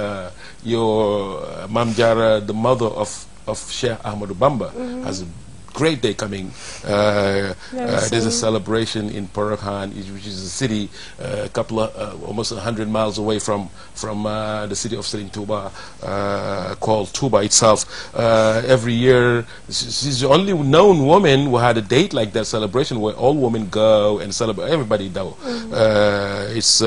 your Mame Diarra, the mother of Sheikh Ahmadou Bamba, has a great day coming. There's a celebration in Porokhane, which is a city a couple of almost 100 miles away from the city of TOUBA, called TOUBA itself. Every year, she's the only known woman who had a date like that, celebration where all women go and celebrate. Everybody though, it's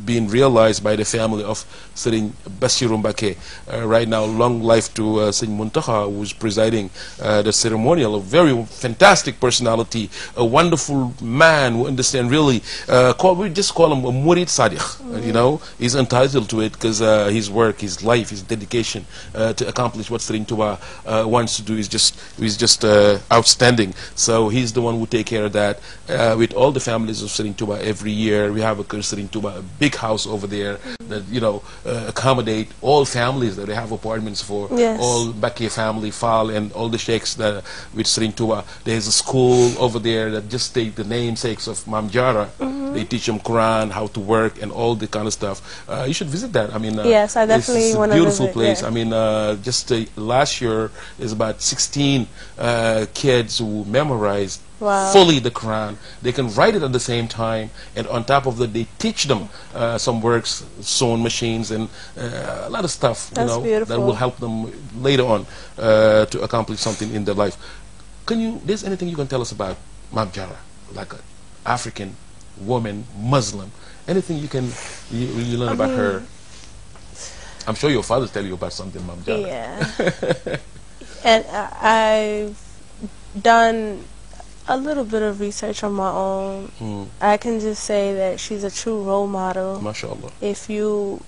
being realized by the family of Serigne Bassirou Mbacké. Right now, long life to Serigne Mountakha, who's presiding the ceremonial. A very fantastic personality, a wonderful man who understands really. We just call him a Murid Sadiq. You know, he's entitled to it because his work, his life, his dedication to accomplish what Serigne Touba wants to do is just outstanding. So he's the one who take care of that with all the families of Serigne Touba. Every year we have a Serigne Touba, a big house over there that accommodate all families. That they have apartments for all Mbacké family, Fall, and all the sheikhs that with Serigne Touba. There's a school over there that just take the namesakes of Mame Diarra. They teach them Quran, how to work, and all the kind of stuff. You should visit that. I mean, yes, I definitely want to visit. It's a beautiful place. I mean, just last year there's about 16 kids who memorized fully the Quran. They can write it at the same time, and on top of that, they teach them some works, sewing machines, and a lot of stuff. That will help them later on to accomplish something in their life. There's anything you can tell us about Mame Diarra, like an African woman, Muslim? Anything you learn about her? I'm sure your father tell you about something, Mame Diarra. Yeah. And I've done a little bit of research on my own. I can just say that she's a true role model. MashaAllah. If you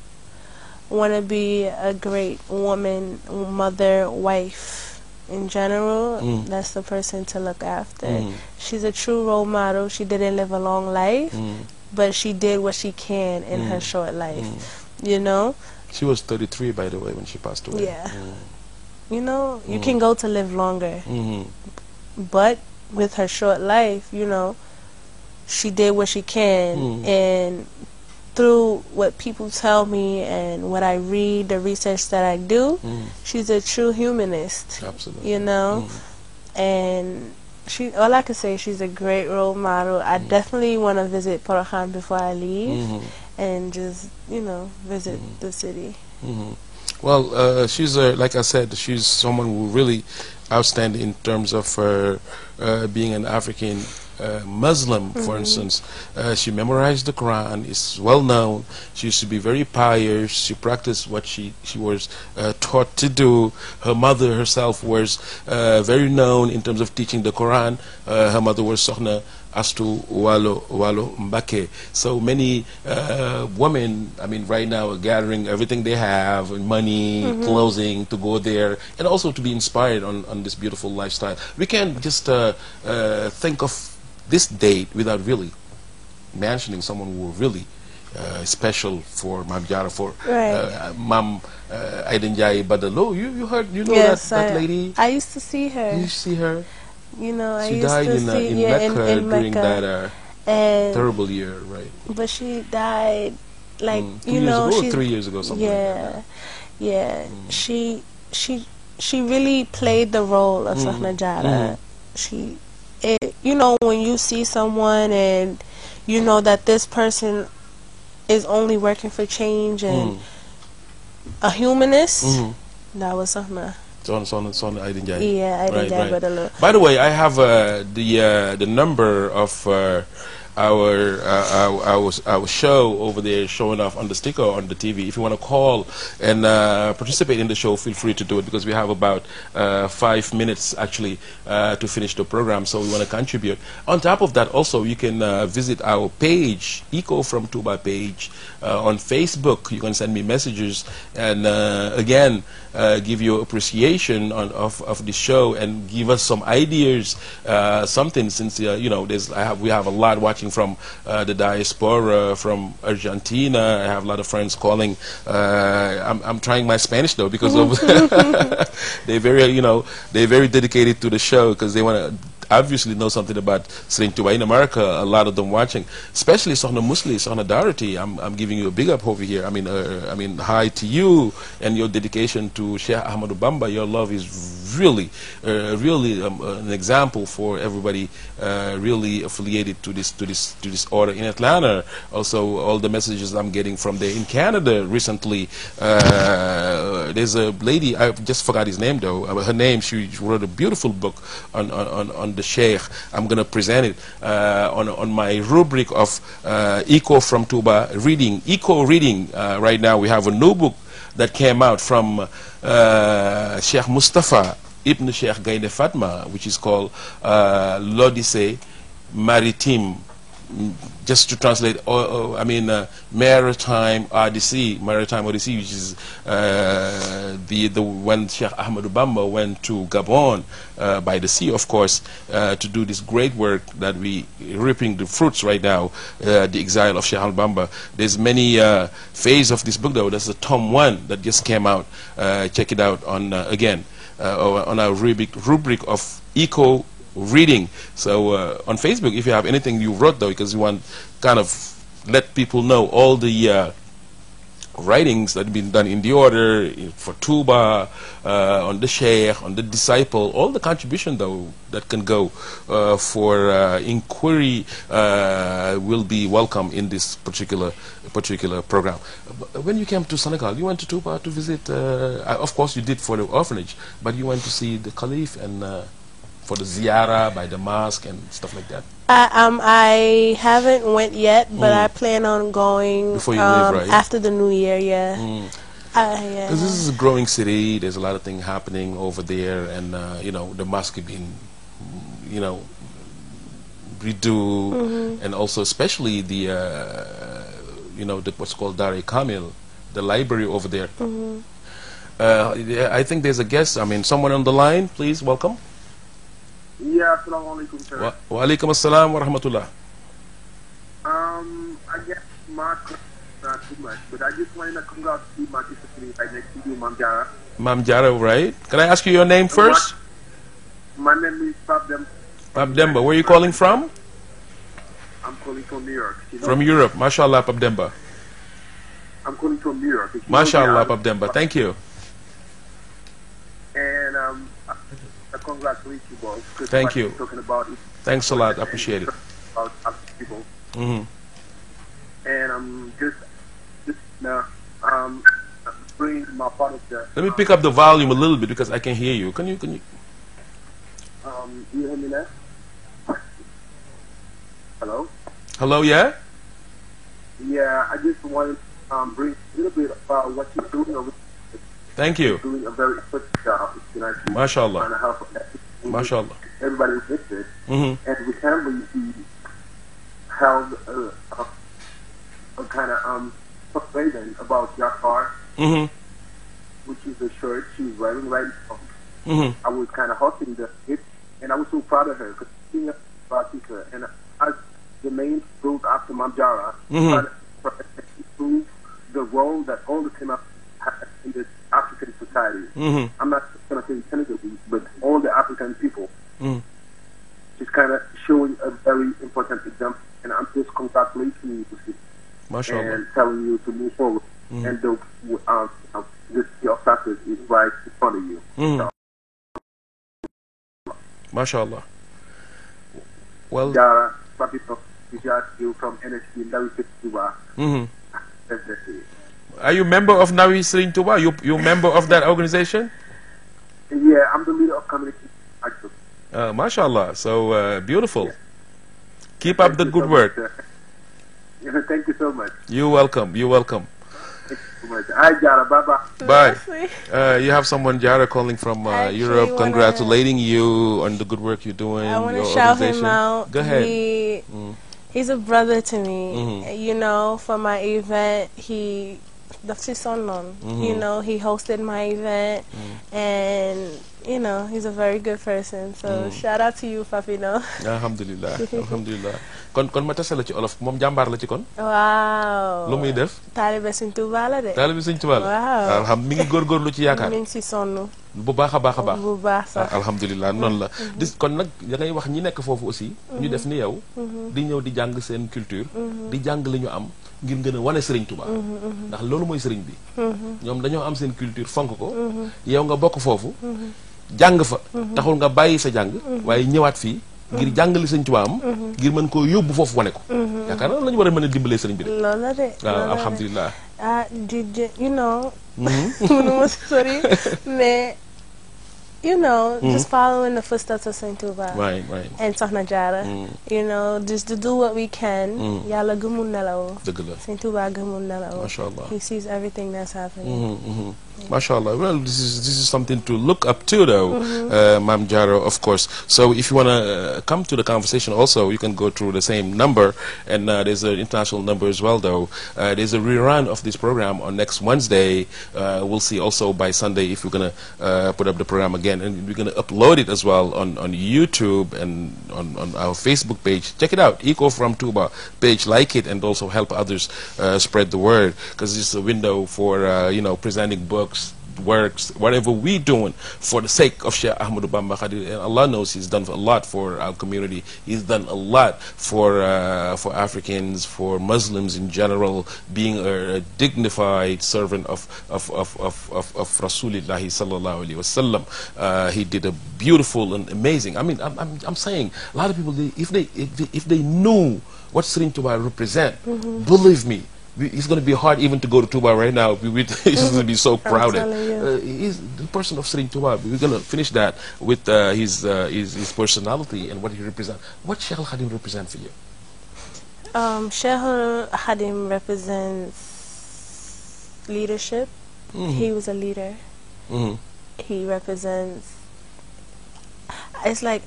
want to be a great woman, mother, wife in general, that's the person to look after. She's a true role model. She didn't live a long life, but she did what she can in her short life. She was 33, by the way, when she passed away. Yeah. You can go to live longer, but with her short life, she did what she can, and through what people tell me and what I read, the research that I do, she's a true humanist. Absolutely. And all I can say, she's a great role model. I definitely want to visit Porokhane before I leave, and just visit the city. Well, she's like I said, she's someone who really outstanding in terms of being an African Muslim, for instance. She memorized the Quran, is well known. She used to be very pious. She practiced what she was taught to do. Her mother herself was very known in terms of teaching the Quran. Her mother was Sokhna Wallo Mbacké. So many women, I mean, right now are gathering everything they have, money, clothing, to go there, and also to be inspired on this beautiful lifestyle. We can't just think of this date without really mentioning someone who really special for Mame Diarra, for Mame NDIAYE Badalo. You know yes, that lady? I used to see her. You see her? You know, I She used died to in see Mecca in during Mecca. that And terrible year, right? but she died like 2 you years know ago or she's 3 years ago, something like that. yeah she she really played the role of Sokhna Diarra. You know, when you see someone and you know that this person is only working for change and a humanist, that was Sokhna. Son I didn't get. Yeah, I didn't get it. By the way, I have the number of our show over there showing off on the sticker on the TV. If you want to call and participate in the show, feel free to do it, because we have about 5 minutes actually to finish the program, so we want to contribute. On top of that, also you can visit our page, Eco from TOUBA page, on Facebook. You can send me messages and again give your appreciation of the show and give us some ideas, something, since you know we have a lot watching from the diaspora, from Argentina. I have a lot of friends calling. I'm trying my Spanish though, because of they're very dedicated to the show, because they want to obviously know something about Sering TOUBA in America. A lot of them watching, especially Sokhna Musli, Sokhna Darity. I'm giving you a big up over here. I mean, hi to you and your dedication to Sheikh Ahmadou Bamba. Your love is really, really an example for everybody really affiliated to this order in Atlanta. Also, all the messages I'm getting from there in Canada recently. There's a lady, I just forgot his name though. Her name, she wrote a beautiful book on the Sheikh. I'm going to present it on my rubric of Eco from TOUBA reading. Eco reading. Right now we have a new book that came out from Sheikh Mustafa Ibn Sheikh Gaynde Fatma, which is called l'Odyssée Maritime. Just to translate, Maritime Odyssey, which is when Sheikh Ahmadou Bamba went to Gabon by the sea, of course, to do this great work that we reaping the fruits right now, the exile of Sheikh Ahmadou Bamba. There's many phases of this book though. There's a Tom 1 that just came out. Check it out on again on our rubric of Eco reading. So on Facebook, if you have anything you wrote though, because you want kind of let people know all the writings that have been done in the order for TOUBA, on the Sheikh, on the disciple, all the contribution though that can go for inquiry will be welcome in this particular program. When you came to Senegal, you went to TOUBA to visit, of course you did for the orphanage, but you went to see the Caliph and for the ziyara by the mosque and stuff like that. I haven't went yet, but I plan on going before you leave, right? after the new year. Yeah. Because this is a growing city. There's a lot of things happening over there, and you know, the mosque is being, you know, redo, and also especially the you know, what's called Dar Kamil, the library over there. I think there's a guest. I mean, someone on the line. Please welcome. Yeah, assalamu alaikum, sir. Wa alaikum assalam wa rahmatullah. I guess my not too much, but I just wanted to congratulate my sister right next to you, Mame Diarra. Mame Diarra, right? Can I ask you your name first? My name is Pape Demba. Pape Demba, where are you calling from? I'm calling from New York. From Europe, mashallah, Pape Demba. I'm calling from New York. Mashallah, Pape Demba, thank you. And I congratulate you both. Thank you. Talking about it. Thanks a lot, I appreciate it. About people. And I'm just now bring my part of the. Let me pick up the volume a little bit because I can hear you. Can you? You hear me now? Hello. Hello, yeah. Yeah, I just want to bring a little bit about what you're doing. Thank you. You're doing a very good job. Mashallah. Trying to help Mashallah. everybody with it. And we can be held a kind of persuasion about Jafar, which is a shirt she's wearing right now. I was kind of hosting it, and I was so proud of her because she's about teacher, and as the main group after Mame Diarra, trying to improve the role that all the Kenya have in this African society. I'm not going to say Senegal, but all the African people. MashaAllah. and telling you to move forward. And this your success is right in front of you. So, MashaAllah. Well, Diarra, Papito, you from NSP Ndawi TOUBA. That's it. are you member of Nawi Srin TOUBA? You member of that organization? Yeah, I'm the leader of community action. MashaAllah. So beautiful. Yeah. Keep up the good work. Thank you so much. You're welcome. You're welcome. Thank you so much. Hi, Diarra. Bye-bye. Bye. You have someone, Diarra, calling from Europe, congratulating you on the good work you're doing. I want to shout him out. Go ahead. He's a brother to me. You know, for my event, he hosted my event, and you know, he's a very good person. So shout out to you, Fafino. Alhamdulillah. Alhamdulillah. kon ma tase la ci olof moom jàmbaar la ci kon. Waaw. Lu muy def. Taalibe Sëñ Tuubaa la de. Taalibe Sëñ Tuubaa la. Waaw. alhamdulilah mi ngi góorgóorlu ci yaakaar. mi ngi si sonn. bu baax a baax a baax. bu baax sax. alhamdulilah noonu la. kon nag da ngay wax ñi nekk foofu aussi. ñu def ni yow. di ñëw di jàng seen culture. di jàng li ñu am ngir gën a wane Sëriñ Tuubaa. ndax loolu mooy sëriñ bi. ñoom dañoo am seen culture fonk ko. yow nga bokk foofu. jàng fa. taxul nga bàyyi sa jàng. waaye ñëwaat fii. ngir jàngale Sëñ Tuubaa am ngir mën koo yóbbu foofu wane ko. yaakaar naa la ñu war a mën a dimbalee sëriñ bi de. loolu la de. waaw alhamdulilah. you know. mënuma sori mais. You know, just following the footsteps of Sëñ Tuubaa. Right. And Sokhna Diarra. You know, just to do what we can. Yàlla gëmul nelaw. Dëgg la. Sëñ Tuubaa gëmul nelaw. MashaAllah. He sees everything that's happening. MashaAllah. Well, this is something to look up to, though, Mame Diarra, of course. So if you want to come to the conversation also, you can go through the same number. And there's an international number as well, though. There's a rerun of this program on next Wednesday. We'll see also by Sunday if we're going to put up the program again. And we're going to upload it as well on YouTube and on our Facebook page. Check it out, Eco from TOUBA page. Like it and also help others spread the word, because it's a window for presenting books, works, whatever we're doing for the sake of Sheikh Ahmadou Bamba Khadir. And Allah knows He's done a lot for our community. He's done a lot for Africans, for Muslims in general, being a dignified servant of Rasulullah sallallahu alaihi wasallam. He did a beautiful and amazing. I mean, I'm saying a lot of people, if they knew what Sëriñ Tuubaa represent, believe me, it's going to be hard even to go to TOUBA right now. It's going to be so crowded. He's the person of Sëriñ Tuubaa. We're going to finish that with his personality and what he represents. What Sheikh Al-Khadim represent for you? Sheikh Al-Khadim represents leadership. He was a leader. He represents. It's like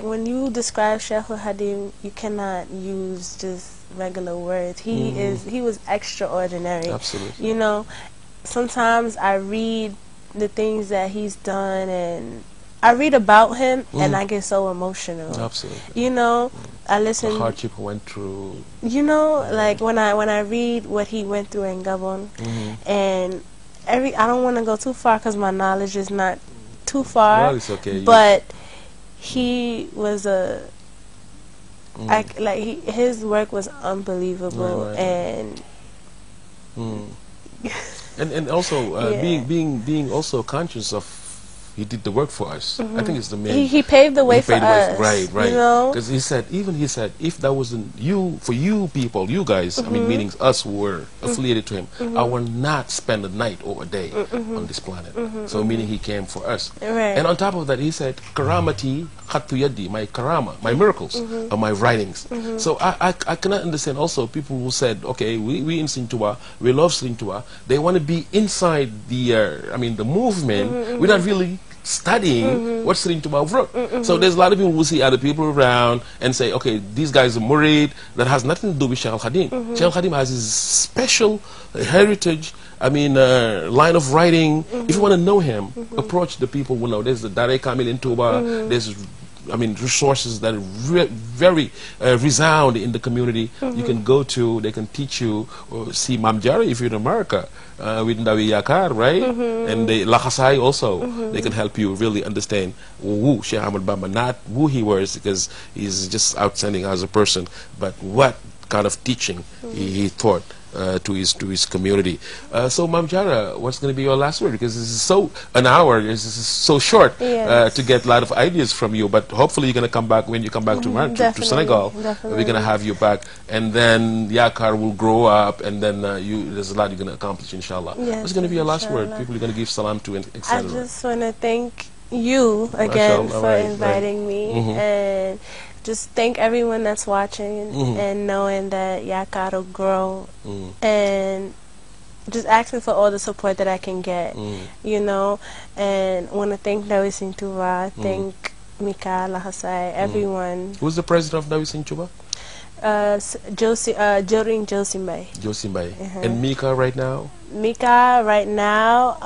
when you describe Sheikh Al-Khadim, you cannot use just regular words. He was extraordinary. Absolutely. You know, sometimes I read the things that he's done and I read about him and I get so emotional. Absolutely. You know, I listen. The hardship he went through. You know, like when I read what he went through in Gabon, and I don't want to go too far because my knowledge is not too far. Well, it's okay. But he was his work was unbelievable, and also being also conscious of he did the work for us. I think it's the main. He paved the way for us. Right. You know? Because he said if that wasn't for you people, you guys, I mean, meaning us who were affiliated to him, I would not spend a night or a day on this planet. So meaning he came for us. Right. And on top of that, he said, "Karamati khattu yadi," my karama, my miracles are my writings. So I cannot understand also people who said, okay, we in Sëriñ Tuubaa, we love Sëriñ Tuubaa, they want to be inside the movement without really studying what Sëriñ Tuubaa wrote. So there's a lot of people who see other people around and say, okay, these guys are murid. That has nothing to do with Sheikh Al-Khadim. Sheikh Al-Khadim has his special heritage, line of writing. If you want to know him, approach the people who know. There's the Daré Kamil in TOUBA. There's resources that are very resound in the community. You can go to, they can teach you, or see Mame Diarra if you're in America, with NDIAYE, right? And the Lakhasai also, they can help you really understand who Sheikh Ahmad Bamba, not who he was, because he's just outstanding as a person, but what kind of teaching he taught to his community. So, Mame Diarra, what's going to be your last word? Because this is an hour is so short to get a lot of ideas from you. But hopefully, you're going to come back when you come back to Senegal. Definitely. We're going to have you back, and then Yakar will grow up, and then there's a lot you're going to accomplish, inshallah. Yes, what's going to be your last word? People are going to give salam to, etc. I just want to thank you again for inviting me, and just thank everyone that's watching and knowing that Yakar will grow, and just asking for all the support that I can get, you know, and want to thank TOUBA, thank Mika, Lahasai, everyone. Who's the president of TOUBA? Jorin Josimbai. And Mika right now? Mika right now,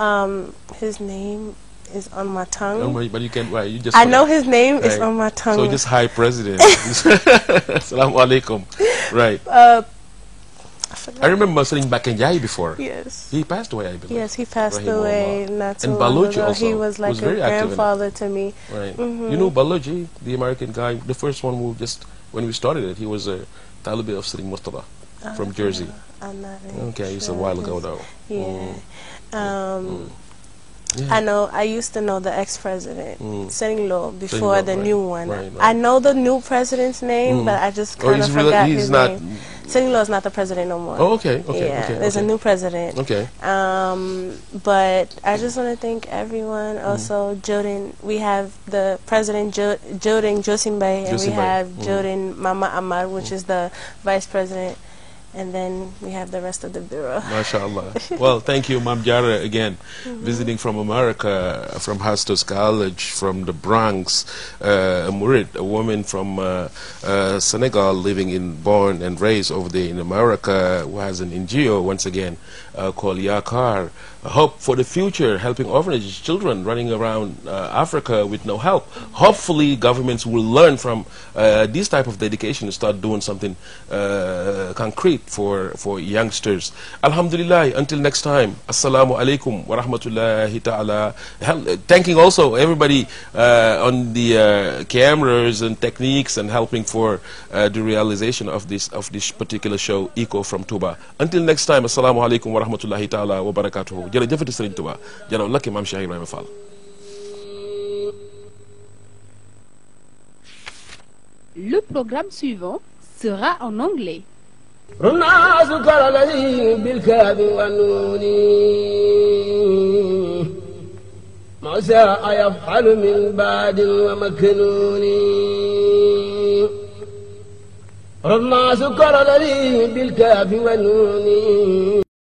his name is on my tongue. But you can't. You just. I know his name is on my tongue. So just hi, President. Assalamu alaikum. Right. I remember sitting back in GAYE before. Yes. He passed away, I believe. Yes, he passed away not too long ago. Also he was like a grandfather to me. Right. You know Baloji, the American guy, the first one who when we started it, he was a Taliban of Sri Murtada from Jersey. I'm not really Okay, it's a while ago though. Yeah. I know. I used to know the ex-president, S.Fallou, before the new one. I know the new president's name, but I just kind of forgot his name. S.Fallou is not the president no more. Oh, okay. There's a new president. Okay. But I just want to thank everyone. Also, Jorin. We have the president, Jorin Josimbai, and we have Jorin Mama Amar, which is the vice president. And then we have the rest of the bureau. MashaAllah. Well, thank you, Mame Diarra, again. Visiting from America, from Hastos College, from the Bronx, a Murid, a woman from Senegal, born and raised over there in America, who has an NGO, once again, called Yakar. Hope for the future, helping orphanages, children running around Africa with no help. Hopefully, governments will learn from this type of dedication and start doing something concrete for youngsters. Alhamdulillah, until next time, assalamu alaikum wa rahmatullahi ta'ala. Thanking also everybody on the cameras and techniques and helping for the realization of this particular show, Echo from TOUBA. Until next time, assalamu alaikum wa rahmatullahi ta'ala wa barakatuhu. Jërëjëf Serigne Touba. Jaraw lakki Mame Cheikh Ibrahima Fall. Le programme suivant sera en anglais. الناس كالذي بالكاد والنون ما شاء يفعل من بعد ومكنون الناس كالذي بالكاف والنون